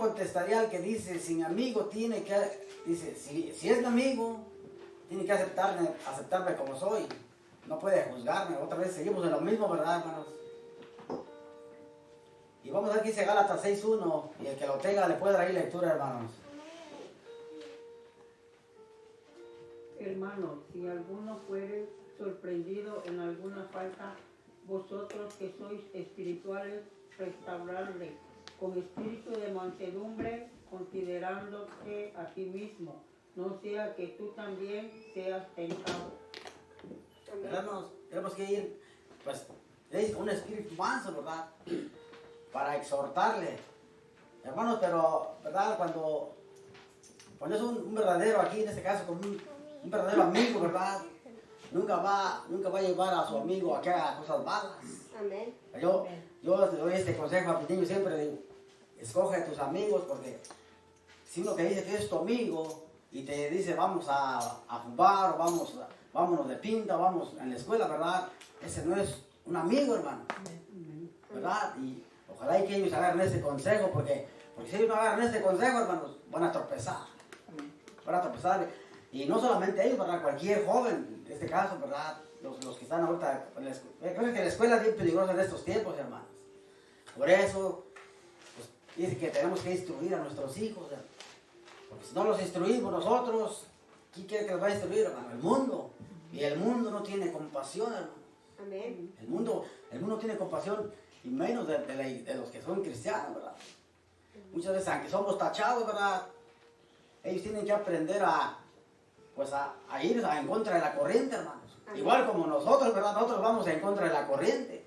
contestaría al que dice, si mi amigo tiene que, dice, si es mi amigo, tiene que aceptarme como soy. No puede juzgarme. Otra vez seguimos en lo mismo, ¿verdad, hermanos? Y vamos a ver qué dice Gálatas 6:1. Y el que lo tenga le puede dar ahí lectura, hermanos. Hermanos, si alguno fuere sorprendido en alguna falta, vosotros que sois espirituales, restaurarle con espíritu de mansedumbre, considerándote a ti mismo, no sea que tú también seas tentado. Hermanos, tenemos que ir, pues, con un espíritu manso, ¿verdad? Para exhortarle. Hermanos, pero, ¿verdad? Cuando es un verdadero, aquí en este caso, como un verdadero amigo, ¿verdad? Nunca va a llevar a su amigo a que haga cosas malas. Amén. Yo te doy este consejo a mis niños, siempre digo, escoge a tus amigos, porque si uno que dice que es tu amigo y te dice vamos a jugar, vámonos de pinta, vamos en la escuela, ¿verdad? Ese no es un amigo, hermano, ¿verdad? Y ojalá y que ellos agarren ese consejo, porque si ellos no agarran ese consejo, hermanos, van a tropezar. Y no solamente ellos, ¿verdad? Cualquier joven, en este caso, ¿verdad? Los que están ahorita en la escuela. Creo que la escuela es bien peligrosa en estos tiempos, hermanos. Por eso, pues, dice que tenemos que instruir a nuestros hijos, hermanos. Porque si no los instruimos nosotros, ¿quién quiere que los va a instruir, hermano? El mundo. Y el mundo no tiene compasión, hermano. Amén. El mundo tiene compasión, y menos de los que son cristianos, ¿verdad? Muchas veces, aunque somos tachados, ¿verdad? Ellos tienen que aprender a ir en contra de la corriente, hermanos. Amén. Igual como nosotros, ¿verdad? Nosotros vamos en contra de la corriente.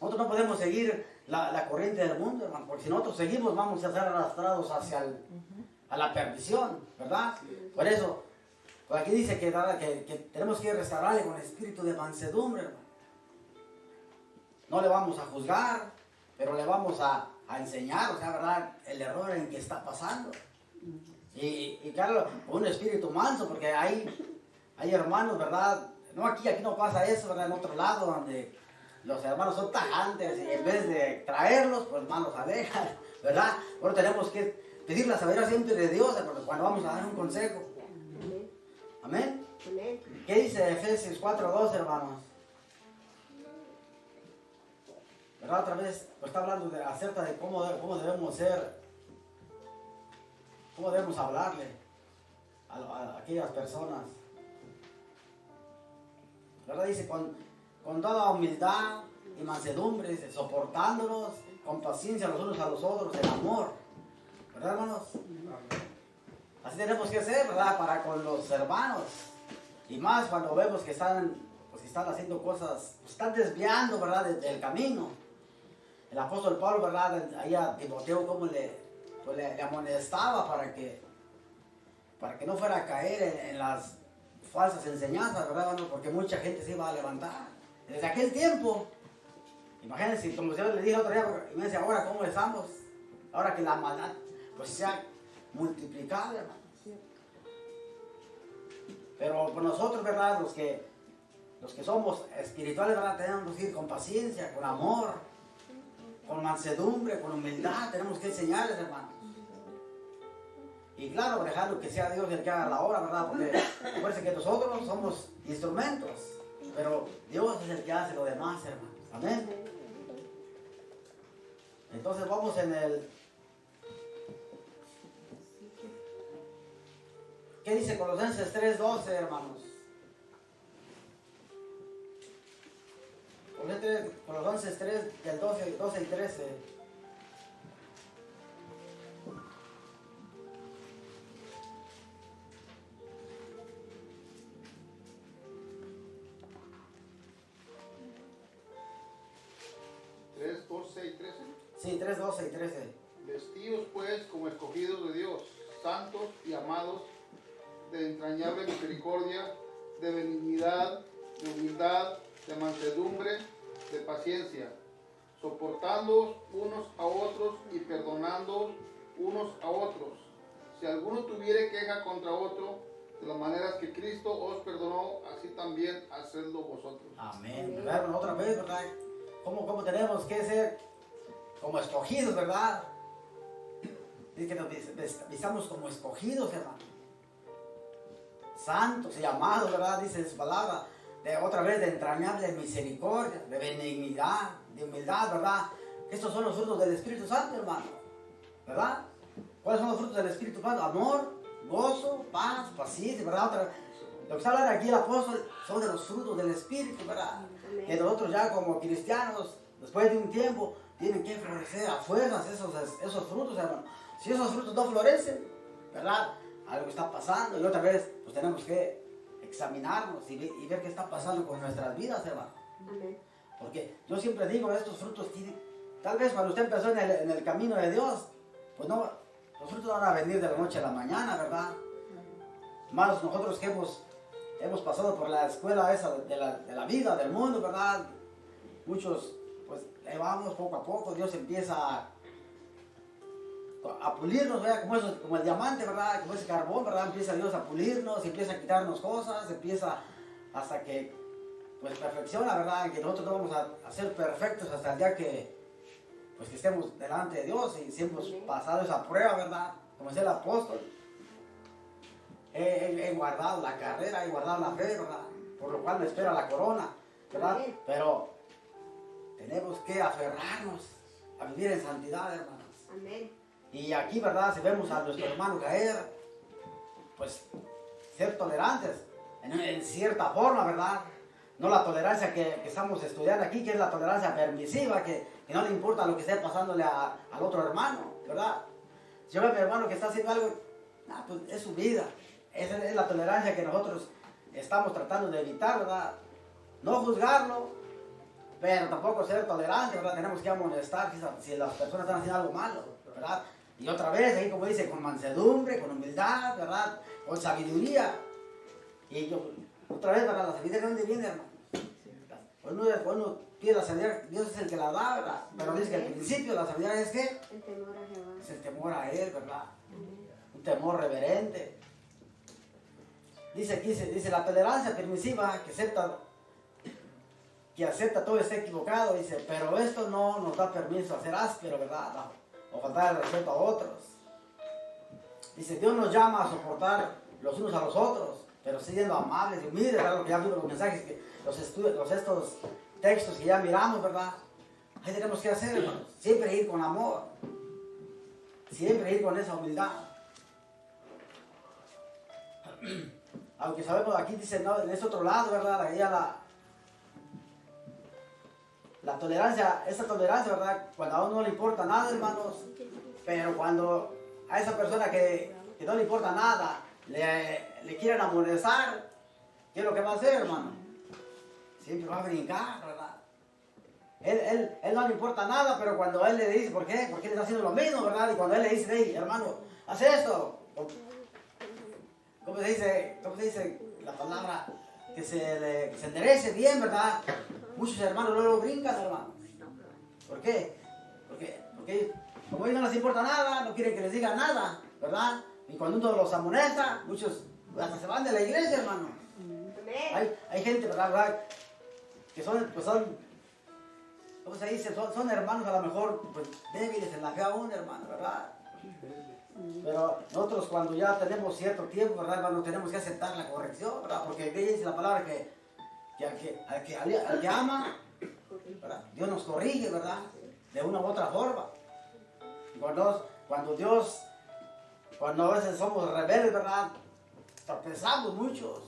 Nosotros no podemos seguir la corriente del mundo, hermano, porque si nosotros seguimos vamos a ser arrastrados a la perdición, ¿verdad? Por eso, pues aquí dice que tenemos que restaurarle con espíritu de mansedumbre, hermano. No le vamos a juzgar, pero le vamos a enseñar, o sea, ¿verdad? El error en que está pasando. Y claro, con un espíritu manso, porque hay hermanos, ¿verdad? No, aquí no pasa eso, ¿verdad? En otro lado, donde los hermanos son tajantes y en vez de traerlos, pues hermanos alejan, ¿verdad? Ahora tenemos que pedir la sabiduría siempre de Dios, porque cuando vamos a dar un consejo. Amén. Amén. ¿Qué dice Efesios 4:2, hermanos? ¿Verdad? Otra vez, pues está hablando acerca de cómo debemos ser, cómo debemos hablarle a aquellas personas. ¿Verdad? Dice, con toda humildad y mansedumbre, dice, soportándonos con paciencia los unos a los otros en amor. ¿Verdad, hermanos? Así tenemos que ser, ¿verdad? Para con los hermanos. Y más cuando vemos que están haciendo cosas, están desviando, ¿verdad? Del camino. El apóstol Pablo, ¿verdad? Ahí a Timoteo como le amonestaba para que no fuera a caer en las falsas enseñanzas, ¿verdad? Porque mucha gente se iba a levantar. Desde aquel tiempo, imagínense, como yo le dije otro día, imagínense ahora cómo estamos, ahora que la maldad pues se ha multiplicado, hermano. Pero por nosotros, ¿verdad? Los que somos espirituales, ¿verdad? Tenemos que ir con paciencia, con amor, con mansedumbre, con humildad, tenemos que enseñarles, hermanos. Y claro, dejando que sea Dios el que haga la obra, ¿verdad? Porque parece que nosotros somos instrumentos, pero Dios es el que hace lo demás, hermanos. Amén. Entonces vamos en el... ¿Qué dice Colosenses 3:12, hermanos? Colosenses 3, del 12 y 13. Sí, 3, 12 y 13. Vestidos pues como escogidos de Dios, santos y amados, de entrañable misericordia, de benignidad, de humildad, de mansedumbre, de paciencia, soportándoos unos a otros y perdonándoos unos a otros. Si alguno tuviere queja contra otro, de las maneras que Cristo os perdonó, así también hacedlo vosotros. Amén. ¿Verdad? Otra vez, ¿verdad? ¿Cómo tenemos que ser como escogidos, ¿verdad? Dice que nos visamos como escogidos, hermano. Santos y amados, ¿verdad? Dice su palabra. Otra vez de entrañable misericordia, de benignidad, de humildad, ¿verdad? Estos son los frutos del Espíritu Santo, hermano. ¿Verdad? ¿Cuáles son los frutos del Espíritu Santo? Amor, gozo, paz, paciencia, ¿verdad? Lo que está hablando aquí el apóstol son de los frutos del Espíritu, ¿verdad? Que nosotros ya como cristianos, después de un tiempo, tienen que florecer a fuerzas esos frutos, hermano. Si esos frutos no florecen, ¿verdad? Algo está pasando y otra vez pues tenemos que examinarnos y ver qué está pasando con nuestras vidas, hermano. Amén. Porque yo siempre digo, estos frutos tienen, tal vez cuando usted empezó en el camino de Dios, pues no, los frutos van a venir de la noche a la mañana, ¿verdad? Más nosotros que hemos pasado por la escuela esa de la vida, del mundo, ¿verdad? Muchos, pues, ahí vamos poco a poco, Dios empieza a pulirnos, ¿verdad? Como el diamante, ¿verdad? Como ese carbón, ¿verdad? Empieza Dios a pulirnos, empieza a quitarnos cosas, empieza hasta que, pues, perfecciona, ¿verdad? Que nosotros no vamos a ser perfectos hasta el día que, pues, que estemos delante de Dios y si hemos pasado esa prueba, ¿verdad? Como decía el apóstol, he guardado la carrera, he guardado la fe, ¿verdad? Por lo cual me espera la corona, ¿verdad? Pero tenemos que aferrarnos a vivir en santidad, hermanos. Amén. Y aquí, ¿verdad? Si vemos a nuestro hermano caer, pues ser tolerantes en cierta forma, ¿verdad? No la tolerancia que estamos estudiando aquí, que es la tolerancia permisiva, que no le importa lo que esté pasándole al otro hermano, ¿verdad? Si yo veo a mi hermano que está haciendo algo, pues es su vida. Esa es la tolerancia que nosotros estamos tratando de evitar, ¿verdad? No juzgarlo, pero tampoco ser tolerantes, ¿verdad? Tenemos que amonestar si las personas están haciendo algo malo, ¿verdad? Y otra vez, ahí como dice, con mansedumbre, con humildad, ¿verdad? Con sabiduría. Y yo, otra vez, ¿verdad? La sabiduría, ¿de dónde viene, hermano? Cuando uno pide la sabiduría, Dios es el que la da, ¿verdad? Pero dice que el principio de la sabiduría es ¿qué? El temor a Jehová. Es el temor a Él, ¿verdad? Un temor reverente. Dice aquí, dice la tolerancia permisiva que acepta todo esté equivocado, dice, pero esto no nos da permiso a ser áspero, ¿verdad? O faltar el respeto a otros. Dice, Dios nos llama a soportar los unos a los otros, pero siendo amables y humildes, ¿verdad? Lo que ya vimos, los mensajes, estos textos que ya miramos, ¿verdad? Ahí tenemos que hacer, hermanos. Siempre ir con amor. Siempre ir con esa humildad. Aunque sabemos, aquí dice, no, en ese otro lado, ¿verdad? Ahí la tolerancia, esa tolerancia, ¿verdad? Cuando a uno no le importa nada, hermanos, pero cuando a esa persona que no le importa nada, le quieren amonestar, ¿qué es lo que va a hacer, hermano? Siempre va a brincar, ¿verdad? Él no le importa nada, pero cuando él le dice, ¿por qué? Porque él está haciendo lo mismo, ¿verdad? Y cuando él le dice, hey, hermano, haz esto. ¿Cómo se dice la palabra? Que se enderece bien, ¿verdad? Muchos hermanos no lo brincan, hermano. ¿Por qué? Porque como a ellos no les importa nada, no quieren que les digan nada, ¿verdad? Y cuando uno los amonesta, muchos hasta se van de la iglesia, hermano. Hay gente, ¿verdad? Que son, ¿cómo se dice? Son hermanos a lo mejor pues, débiles en la fe aún, hermano, ¿verdad? Pero nosotros cuando ya tenemos cierto tiempo, ¿verdad, hermano? Tenemos que aceptar la corrección, ¿verdad? Porque dice la palabra que al que ama, ¿verdad? Dios nos corrige, ¿verdad? De una u otra forma. Cuando a veces somos rebeldes, ¿verdad? Tropezamos muchos.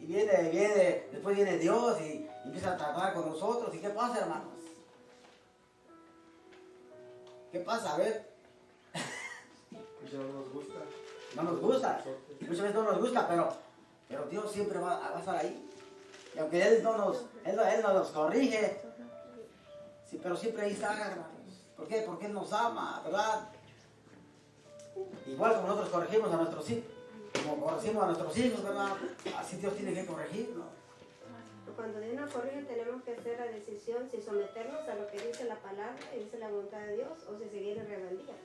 Y después viene Dios y empieza a tratar con nosotros. ¿Y qué pasa, hermanos? ¿Qué pasa? A ver. No nos gusta. No nos gusta. Muchas veces no nos gusta, pero Dios siempre va a estar ahí. Y aunque Él no nos corrige, sí, pero siempre ahí está, hermanos. ¿Por qué? Porque Él nos ama, ¿verdad? Igual como nosotros corregimos a nuestros hijos, como corregimos a nuestros hijos, ¿verdad? Así Dios tiene que corregirnos. Cuando Dios nos corrige tenemos que hacer la decisión si someternos a lo que dice la palabra y dice la voluntad de Dios o si seguir en rebeldía,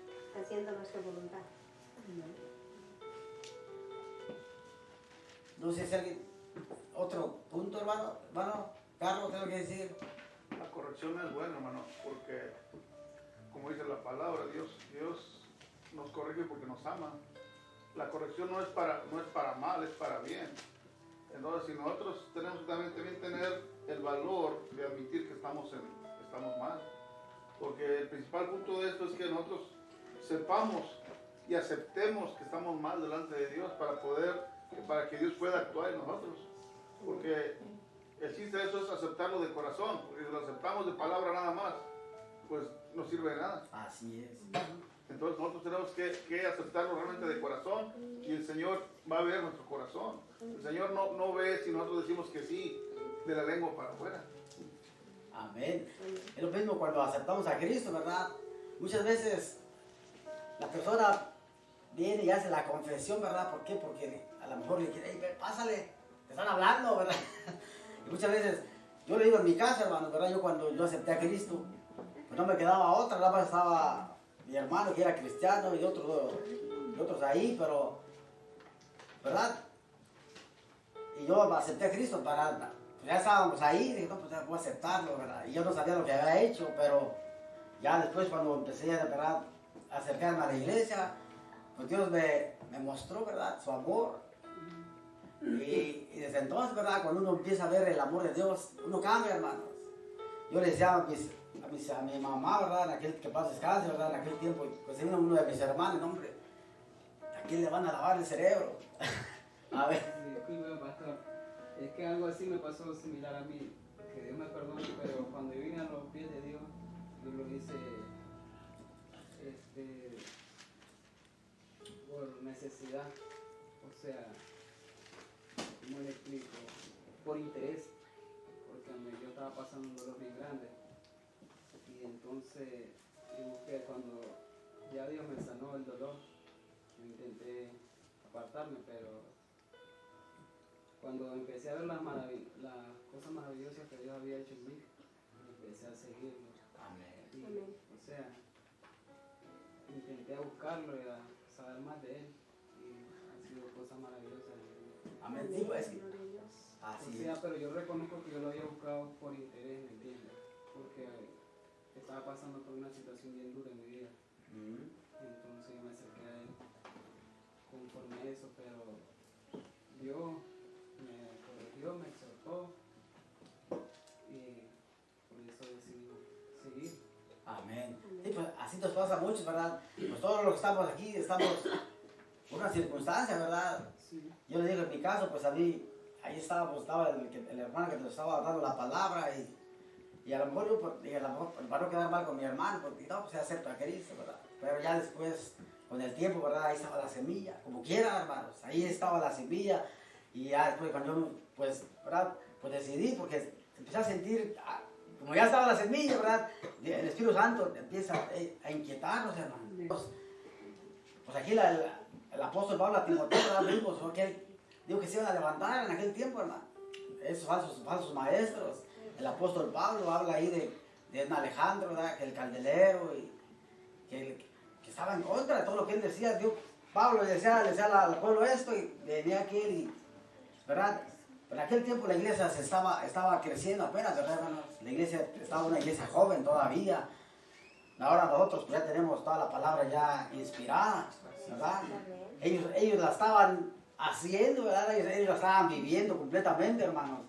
haciendo nuestra voluntad. No sé si alguien, otro punto, hermano, Carlos, tengo que decir. La corrección es buena, hermano, porque como dice la palabra, Dios nos corrige porque nos ama. La corrección no es para mal, es para bien. Entonces, si nosotros tenemos que también tener el valor de admitir que estamos mal. Porque el principal punto de esto es que nosotros sepamos y aceptemos que estamos mal delante de Dios para que Dios pueda actuar en nosotros. Porque el chiste de eso es aceptarlo de corazón. Porque si lo aceptamos de palabra nada más, pues no sirve de nada. Así es. Entonces nosotros tenemos que aceptarlo realmente de corazón y el Señor va a ver nuestro corazón. El Señor no ve si nosotros decimos que sí de la lengua para afuera. Amén. Es lo mismo cuando aceptamos a Cristo, ¿verdad? Muchas veces la persona viene y hace la confesión, ¿verdad? ¿Por qué? Porque a lo mejor le quiere, hey, pásale, te están hablando, ¿verdad? Y muchas veces, yo le digo en mi casa, hermano, ¿verdad? Yo cuando yo acepté a Cristo, pues no me quedaba otra, nada más estaba mi hermano que era cristiano y otros ahí, pero, ¿verdad? Y yo acepté a Cristo para, ya estábamos ahí, dije, no, pues ya voy a aceptarlo, ¿verdad? Y yo no sabía lo que había hecho, pero ya después cuando empecé ¿verdad? A acercarme a la iglesia, pues Dios me mostró, ¿verdad? Su amor. Y desde entonces, ¿verdad? Cuando uno empieza a ver el amor de Dios, uno cambia, hermanos. Yo le decía a mi mamá, ¿verdad? En aquel que pasa descanse, ¿verdad? En aquel tiempo, pues vino uno de mis hermanos, hombre, ¿a quién le van a lavar el cerebro? A ver. Disculpe, pastor, es que algo así me pasó similar a mí, que Dios me perdone, pero cuando yo vine a los pies de Dios, yo lo hice por necesidad, o sea, ¿cómo le explico? Por interés, porque yo estaba pasando un dolor bien grande. Y entonces, yo busqué cuando ya Dios me sanó el dolor, yo intenté apartarme, pero cuando empecé a ver las cosas maravillosas que Dios había hecho en mí, empecé a seguirlo. Amén. Y, o sea, intenté a buscarlo y a saber más de Él. Y han sido cosas maravillosas en mi vida. Amén. Sí, pues, O así sea, es. pero yo reconozco que yo lo había buscado por interés, ¿me entiendes? Porque estaba pasando por una situación bien dura en mi vida. Entonces yo me acerqué a Él conforme a eso, pero Dios me corrigió, me exhortó y por eso decidí seguir. Amén. Sí, pues así nos pasa mucho, ¿verdad? Pues todos los que estamos aquí estamos por una circunstancia, ¿verdad? Sí. Yo le digo en mi caso, pues a mí, ahí estaba el hermano que nos estaba dando la palabra y a lo mejor yo, pues, dije, a lo mejor, para no quedar mal con mi hermano, porque no, pues se acepta a Cristo, ¿verdad? Pero ya después, con el tiempo, ¿verdad? Ahí estaba la semilla, como quiera, hermanos, ahí estaba la semilla y ya después cuando yo, pues, ¿verdad? Pues decidí, porque empecé a sentir, como ya estaba la semilla, ¿verdad? El Espíritu Santo empieza a inquietarnos, hermanos. Pues aquí el apóstol Pablo a Timoteo, ¿verdad? Vimos, porque digo que se iban a levantar en aquel tiempo, hermano. Esos falsos maestros. El apóstol Pablo habla ahí de Alejandro, ¿verdad? Que el candelero, y que estaba en contra de todo lo que él decía. Pablo le decía al pueblo esto y venía aquel, ¿verdad? Pero en aquel tiempo la iglesia estaba creciendo apenas, ¿verdad, hermanos? La iglesia estaba una iglesia joven todavía. Ahora nosotros pues, ya tenemos toda la palabra ya inspirada, ¿verdad? Ellos la estaban haciendo, ¿verdad? Ellos la estaban viviendo completamente, hermanos.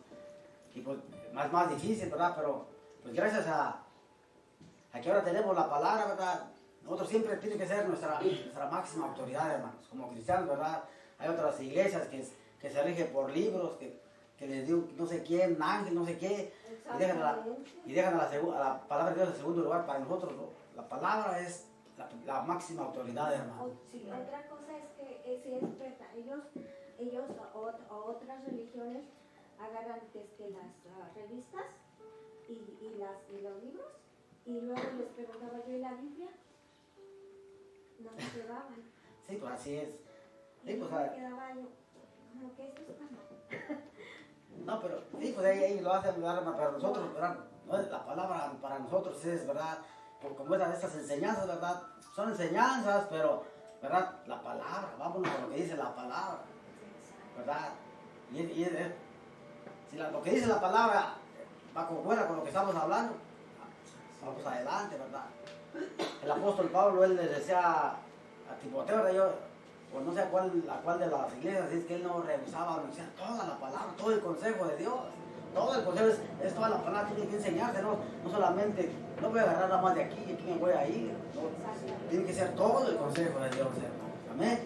Y pues más difícil, ¿verdad? Pero pues gracias a que ahora tenemos la palabra, ¿verdad? Nosotros siempre tiene que ser nuestra máxima autoridad, hermanos. Como cristianos, ¿verdad? Hay otras iglesias que se rigen por libros, que les dio no sé quién, ángel, no sé qué, y dejan a la palabra de Dios en segundo lugar. Para nosotros, ¿no? La palabra es la máxima autoridad, hermano. Sí, otra cosa es que sí es verdad, ellos o otras religiones agarran las revistas y los libros y luego les preguntaba yo, ¿y la Biblia? No se llevaban. Sí, pues así es. Y Sí, pues, me quedaba yo, como que esto es para... no, pero sí, pues ellos lo hacen, ¿verdad? Pero nosotros, ¿verdad? No es la palabra para nosotros es, ¿verdad? Como estas enseñanzas, ¿verdad? Son enseñanzas, pero, ¿verdad? La palabra, vámonos a lo que dice la palabra, ¿verdad? Si lo que dice la palabra va concuerda con lo que estamos hablando, vamos adelante, ¿verdad? El apóstol Pablo, él les decía a Timoteo, ¿verdad? Yo, pues no sé a cuál de las iglesias, es que él no rehusaba anunciar toda la palabra, todo el consejo de Dios. Todo el consejo es toda la palabra, tiene que enseñarse, no solamente, no voy a agarrar nada más de aquí y aquí me voy a ir. No, tiene que ser todo el consejo de Dios, hermano. Amén.